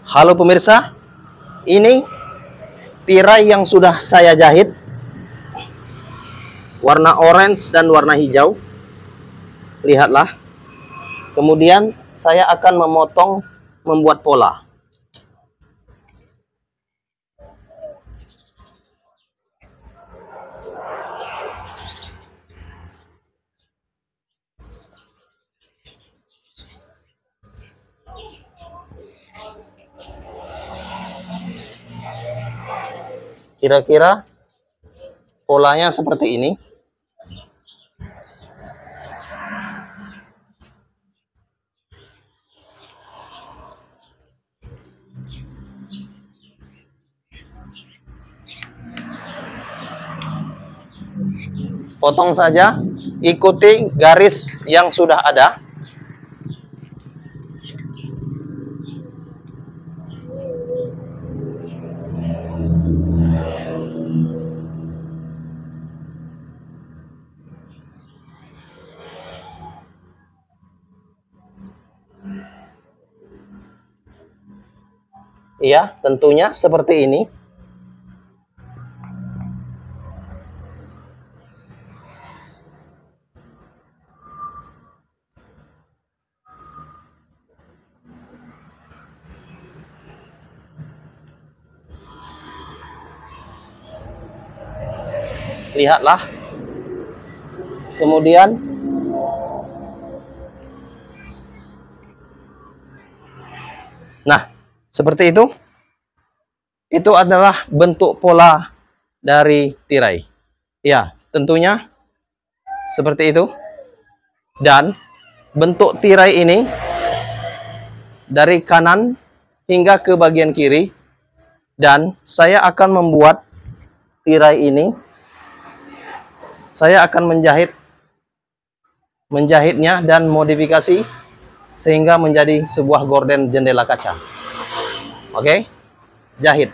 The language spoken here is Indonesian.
Halo pemirsa, ini tirai yang sudah saya jahit, warna orange dan warna hijau. Lihatlah. Kemudian saya akan membuat pola. Kira-kira polanya seperti ini. Potong saja, ikuti garis yang sudah ada. Iya, tentunya seperti ini. Lihatlah. Kemudian nah, seperti itu. Itu adalah bentuk pola dari tirai. Ya, tentunya seperti itu. Dan bentuk tirai ini dari kanan hingga ke bagian kiri. Dan saya akan membuat tirai ini. Saya akan menjahitnya dan modifikasi sehingga menjadi sebuah gorden jendela kaca. Oke, jahit.